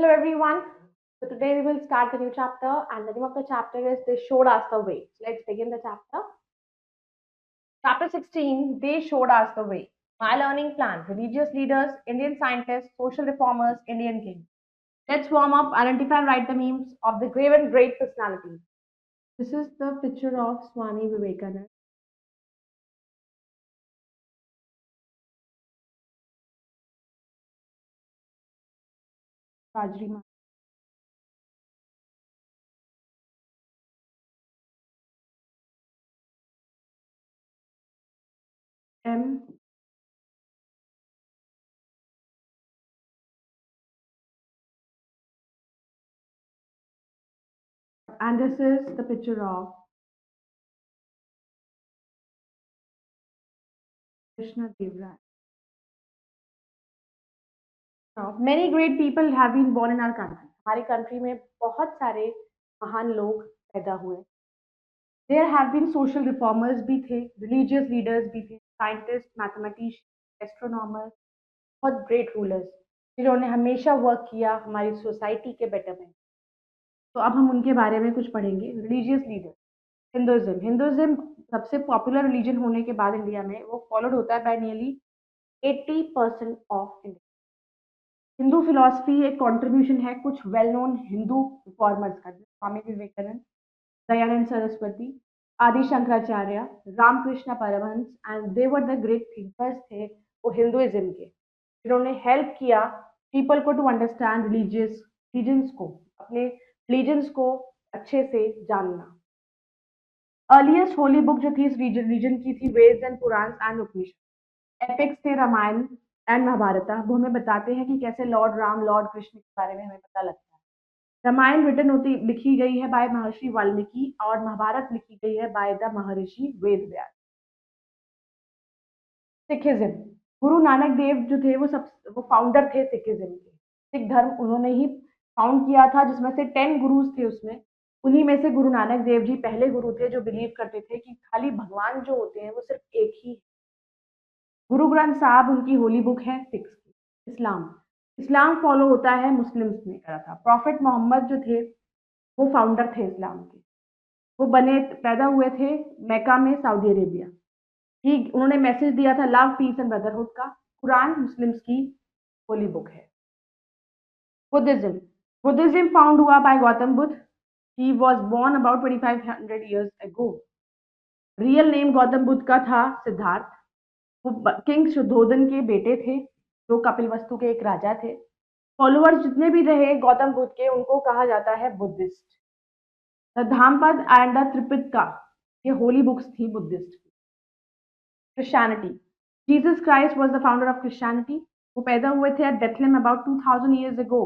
Hello everyone. So today we will start the new chapter and the name of the chapter is They Showed Us the Way. So let's begin the chapter. Chapter 16, They Showed Us the Way. My learning plan, religious leaders, Indian scientists, social reformers, Indian kings. Let's warm up, identify and write the names of the grave and great personalities. This is the picture of Swami Vivekananda. Rajri M. And this is the picture of Krishna Dev Rai. Now, many great people have been born in our country. हमारी country में बहुत सारे महान लोग पैदा हुए. There have been social reformers भी थे, religious leaders भी थे, scientists, mathematicians, astronomers, बहुत great rulers जिन्होंने हमेशा वर्क किया हमारी सोसाइटी के बेटरमेंट. तो अब हम उनके बारे में कुछ पढ़ेंगे. Religious leader. हिंदुइज्म सबसे पॉपुलर रिलीजन होने के बाद इंडिया में वो फॉलोड होता है bye nearly 80% of India. Hindu philosophy एक कंट्रीब्यूशन है कुछ वेल नोन हिंदू रिफॉर्मर्स का. Swami Vivekananda, Dayananda Saraswati, Adi Shankaracharya, Ramakrishna Paramhansa and they were the great thinkers थे वो हिंदुइज्म के जिन्होंने हेल्प किया पीपल को टू अंडरस्टैंड रिलीजन्स को, अपने रिलीजन्स को अच्छे से जानना. अर्लीस्ट होली बुक जो थी इस रीजन की थी Veda and Purana and Upanishad. Epics थे रामायण एंड महाभारत. वो हमें बताते हैं कि कैसे लॉर्ड राम लॉर्ड कृष्ण के बारे में हमें पता लगता है. रामायण रिटन होती लिखी गई है बाय महर्षि वाल्मीकि और महाभारत लिखी गई है by the Maharshi Ved Vyas. Sikhism. Guru Nanak Dev जो थे वो फाउंडर थे सिखिज्म के. सिख धर्म उन्होंने ही फाउंड किया था जिसमें से 10 गुरुज थे उसमें. उन्हीं में से गुरु नानक देव जी पहले गुरु थे जो बिलीव करते थे कि खाली भगवान जो होते हैं वो सिर्फ एक ही. गुरु ग्रंथ साहब उनकी होली बुक है सिक्स की. इस्लाम. इस्लाम फॉलो होता है मुस्लिम्स ने करा था. प्रॉफिट मोहम्मद जो थे वो फाउंडर थे इस्लाम के. वो बने पैदा हुए थे मक्का में सऊदी अरेबिया. ही उन्होंने मैसेज दिया था लव पीस एंड ब्रदरहुड का. कुरान मुस्लिम्स की होली बुक है. बुद्धिज्म. बुद्धिज्म फाउंड हुआ by Gautam Buddha. He was born about 2500 years ago. Real name Gautam Buddha का था सिद्धार्थ. वो किंग शुद्धोधन के बेटे थे जो कपिलवस्तु के एक राजा थे. फॉलोअर्स जितने भी रहे गौतम बुद्ध के उनको कहा जाता है Buddhist. The Dhammapada and the Tripitaka ये होली बुक्स थी बुद्धिस्ट की. Christianity. Jesus Christ was the founder of Christianity. वो पैदा हुए थे at Bethlehem about 2000 years ago.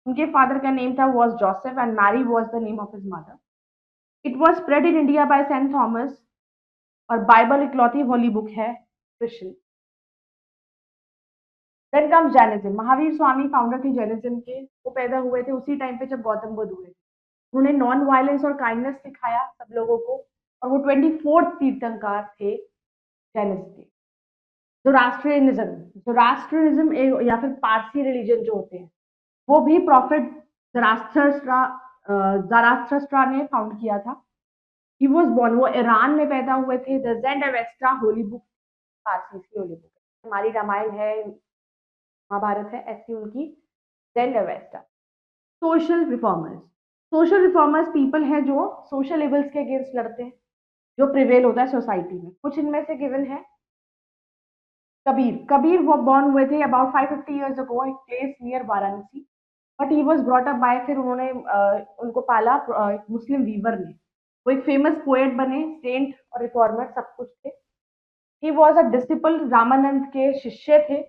उनके फादर का नेम था was Joseph and Mary was the name of his mother. It was spread in India by Saint Thomas और Bible इकलौती holy book है Christian. Then comes Jainism. Mahavir Swami founder थे Jainism के. वो पैदा हुए थे उसी टाइम पे जब गौतम बुद्ध हुए. उन्होंने नॉन वायलेंस और काइंडनेस सिखाया सब लोगों को और वो 24th तीर्थंकर थे जैनिस्ट के. जोरास्ट्रियनिज्म या फिर पारसी रिलीजन जो होते हैं वो भी प्रॉफिट ज़राथस्ट्रा ने फाउंड किया था. ही वाज बोर्न वो ईरान में पैदा हुए थे. द ज़ेंड-अवेस्टा होली बुक पारसी की होली बुक. हमारी रामायण है महाभारत है ऐसी उनकी ज़ेंड-अवेस्टा. सोशल रिफॉर्मर्स पीपल है जो सोशल इवल्स के अगेंस्ट लड़ते हैं जो प्रिवेल होता है सोसाइटी में. कुछ इनमें से गिवन है. कबीर वो बॉर्न हुए थे अबाउट 550 years ago एक place near Varanasi. But he was brought up by फिर उन्होंने उनको पाला एक मुस्लिम वीवर ने. वो एक फेमस पोएट बने सेंट और रिफॉर्मर सब कुछ थे. He was a disciple Ramanand के शिष्य थे.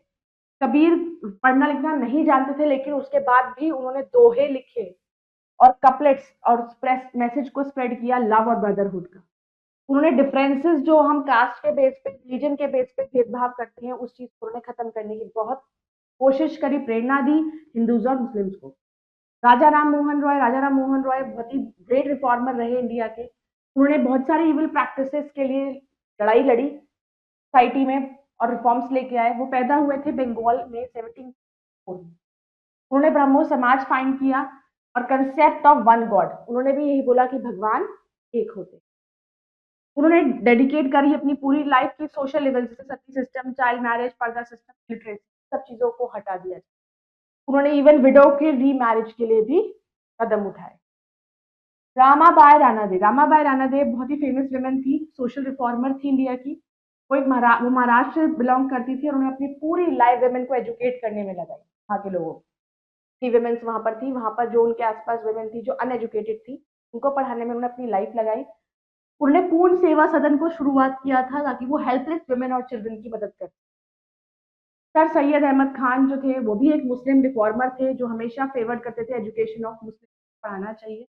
कबीर पढ़ना लिखना नहीं जानते थे लेकिन उसके बाद भी उन्होंने दोहे लिखे और कपलेट्स और मैसेज को स्प्रेड किया लव और ब्रदरहुड का. उन्होंने डिफरेंसेस जो हम कास्ट के बेस पे रिलीजन के बेस पे भेदभाव करते हैं उस चीज को उन्होंने खत्म करने की बहुत कोशिश करी. प्रेरणा दी हिंदूज और मुस्लिम्स को. राजा राम मोहन रॉय बहुत ही ग्रेट रिफॉर्मर रहे इंडिया के. उन्होंने बहुत सारी इविल प्रैक्टिसेस के लिए लड़ाई लड़ी सोसाइटी में और रिफॉर्म्स लेके आए. वो पैदा हुए थे बंगाल में 1704. उन्होंने ब्रह्मो समाज फाइंड किया और कंसेप्ट ऑफ वन गॉड, उन्होंने भी यही बोला कि भगवान एक होते। उन्होंने डेडिकेट करी अपनी पूरी लाइफ की सोशल लेवल, जैसे सती सिस्टम, चाइल्ड मैरिज, पर्दा सिस्टम, लिटरेसी, सब चीजों को हटा दिया। उन्होंने इवन विडो के री मैरिज के लिए भी कदम उठाए। रामाबाई रानादे, रामाबाई रानादे बहुत ही फेमस वुमेन थी, सोशल रिफॉर्मर थी इंडिया की। वो महाराष्ट्र बिलोंग करती थी और उन्हें अपनी पूरी लाइफ वुमेन को एजुकेट करने में लगाई, वहाँ के लोगों की वुमेन्स वहाँ पर थी, वहाँ पर जो उनके आसपास वुमेन थी जो अनएजुकेटेड थी, उनको पढ़ाने में उन्होंने अपनी लाइफ लगाई। उन्होंने पूर्ण सेवा सदन को शुरुआत किया था ताकि वो हेल्पलेस वुमेन और चिल्ड्रन की मदद कर। सर सैयद अहमद खान जो थे वो भी एक मुस्लिम रिफॉर्मर थे जो हमेशा फेवर करते थे एजुकेशन ऑफ मुस्लिम, पढ़ाना चाहिए।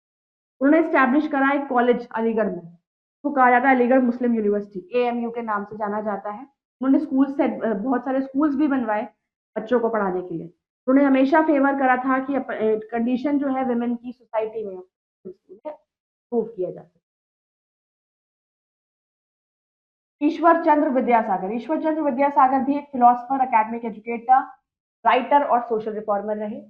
उन्होंने स्टैब्लिश करा एक कॉलेज अलीगढ़ में, उसको कहा जाता है अलीगढ़ मुस्लिम यूनिवर्सिटी, एएमयू के नाम से जाना जाता है। उन्होंने स्कूल से बहुत सारे स्कूल्स भी बनवाए बच्चों को पढ़ाने के लिए। उन्होंने हमेशा फेवर करा था कि कंडीशन जो है वुमेन की सोसाइटी में प्रूव किया जा सके। ईश्वर चंद्र विद्यासागर, ईश्वर चंद्र विद्यासागर भी एक फिलोसफर, एकेडमिक एजुकेटर, राइटर और सोशल रिफॉर्मर रहे।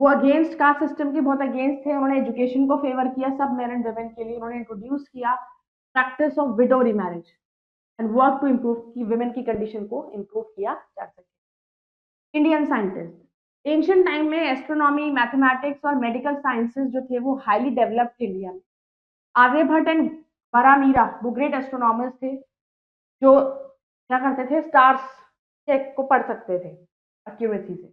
वो अगेंस्ट कास्ट सिस्टम के बहुत अगेंस्ट थे। उन्होंने एजुकेशन को फेवर किया सब मेन एंड वुमेन के लिए। उन्होंने इंट्रोड्यूस किया practice of widow remarriage and work to improve की वुमेन की कंडीशन को इम्प्रूव किया जा सके। इंडियन साइंटिस्ट, एंशियंट टाइम में एस्ट्रोनॉमी, मैथमेटिक्स और मेडिकल साइंसेज जो थे वो हाईली डेवलप्ड इंडिया में। आर्यभट्ट एंड बरामीरा वो ग्रेट एस्ट्रोनॉमर्स थे जो क्या करते थे, स्टार्स चेक को पढ़ सकते थे एक्यूरेसी से।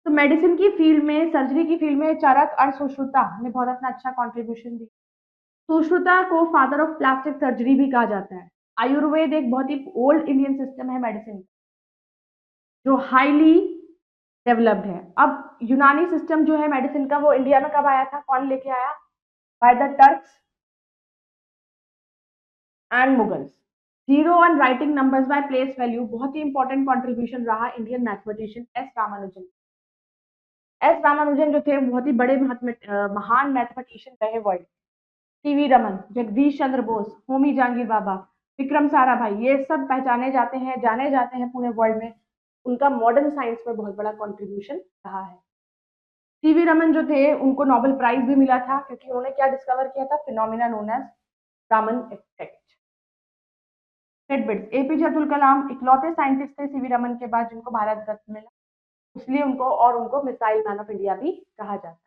तो मेडिसिन की फील्ड में, सर्जरी की फील्ड में चरक और सुश्रुता ने बहुत अपना अच्छा कंट्रीब्यूशन दी। सुश्रुता को फादर ऑफ प्लास्टिक सर्जरी भी कहा जाता है। आयुर्वेद एक बहुत ही ओल्ड इंडियन सिस्टम है मेडिसिन जो हाईली डेवलप्ड है। अब यूनानी सिस्टम जो है मेडिसिन का वो इंडिया में कब आया था, कौन लेके आया? By the Turks and Mughals. Zero and writing numbers by place value बहुत ही इंपॉर्टेंट कंट्रीब्यूशन रहा Indian mathematician S Ramanujan. S Ramanujan जो थे बहुत ही बड़े महान मैथमेटिशियन रहे वर्ल्ड। सीवी रमन, जगदीश चंद्र बोस, होमी जहांगीर बाबा, विक्रम साराभाई, ये सब पहचाने जाते हैं, जाने जाते हैं पूरे वर्ल्ड में। उनका मॉडर्न साइंस में बहुत बड़ा कंट्रीब्यूशन रहा है। सीवी रमन जो थे उनको नोबेल प्राइज भी मिला था क्योंकि उन्होंने क्या डिस्कवर किया था, phenomena known as Raman effect. APJ Abdul Kalam इकलौते साइंटिस्ट थे सीवी रमन के बाद जिनको भारत रत्न मिला, इसलिए उनको मिसाइल मैन ऑफ इंडिया भी कहा जाता है।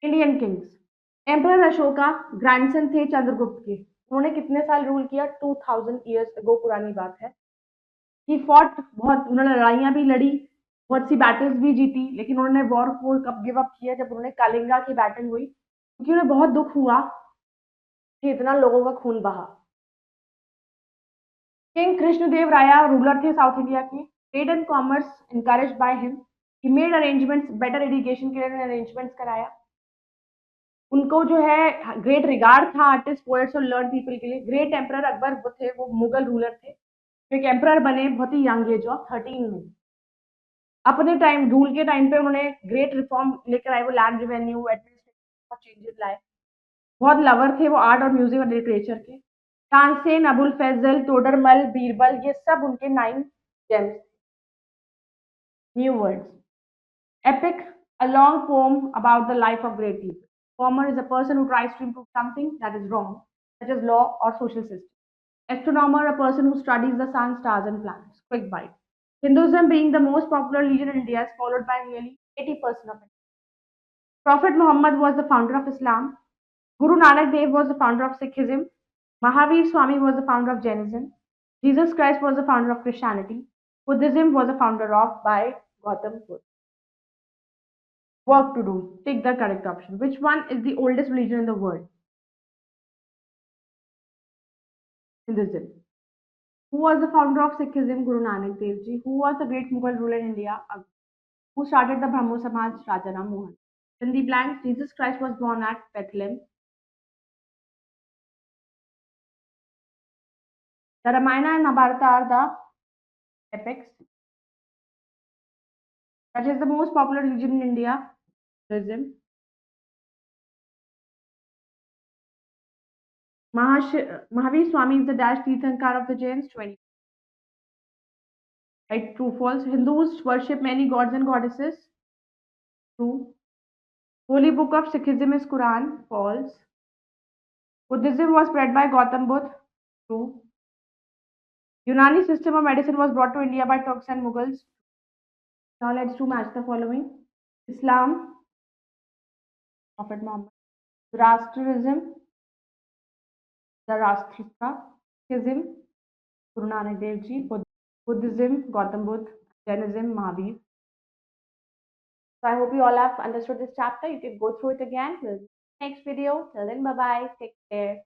Indian Kings, emperor Ashoka grandson थे चंद्रगुप्त के। उन्होंने कितने साल रूल किया? 2000 ईयर्स अगो पुरानी बात है। ही फॉट बहुत, उन्होंने लड़ाइयां भी लड़ी, बहुत सी बैटल्स भी जीती, लेकिन उन्होंने वॉर को कब गिव अप किया? जब उन्होंने कालिंगा की बैटल हुई, क्योंकि उन्हें बहुत दुख हुआ कि इतना लोगों का खून बहा। किंग कृष्णदेव राया रूलर थे साउथ इंडिया के। Trade and commerce encourage by him. He made arrangements, better irrigation के लिए अरेंजमेंट्स कराया। उनको जो है ग्रेट रिगार्ड था आर्टिस्ट, पोएट्स और लर्न पीपल के लिए। ग्रेट एम्परर अकबर वो थे, वो मुगल रूलर थे जो एक एम्परर बने बहुत ही यंग एज ऑफ 13 में। अपने टाइम रूल के टाइम पे उन्होंने ग्रेट रिफॉर्म लेकर आए, वो लैंड रेवेन्यू एडमिनिस्ट्रेशन चेंजेस लाए। बहुत लवर थे वो आर्ट और म्यूजिक और लिटरेचर के। तानसेन, अबुल फैजल, तोडरमल, बीरबल, ये सब उनके 9 James. New words, epic, a long poem about the life of great people. Farmer is a person who tries to improve something that is wrong, such as law or social system. Astronomer, a person who studies the sun, stars, and planets. Quick bite. Hinduism being the most popular religion in India is followed by nearly 80% of it. Prophet Muhammad was the founder of Islam. Guru Nanak Dev was the founder of Sikhism. Mahavir Swami was the founder of Jainism. Jesus Christ was the founder of Christianity. Buddhism was the founder of by Gautam Buddha. Work to do. Take the correct option. Which one is the oldest religion in the world? Hinduism. Who was the founder of Sikhism? Guru Nanak Dev Ji. Who was the great Mughal ruler in India? Akbar. Who started the Brahmo Samaj? Raja Ram Mohan. In the blanks, Jesus Christ was born at Bethlehem. The Ramayana and Mahabharata are the epics. That is the most popular religion in India. Hinduism. Mahavir Swami is the dash Tirthankar of the Jains. 20. Right? True, false. Hindus worship many gods and goddesses. True. Holy book of Sikhism is Quran. False. Buddhism was spread by Gautam Buddha. True. Unani system of medicine was brought to India by Turks and Mughals. Now let's do match the following. Islam, Prophet Muhammad. Zoroastrianism, Zarathustra. Sikhism, Guru Nanak Dev Ji. Buddhism, Gautam Buddha. Jainism, Mahavir. So I hope you all have understood this chapter. You can go through it again. We'll see you next video. Till then, bye bye. Take care.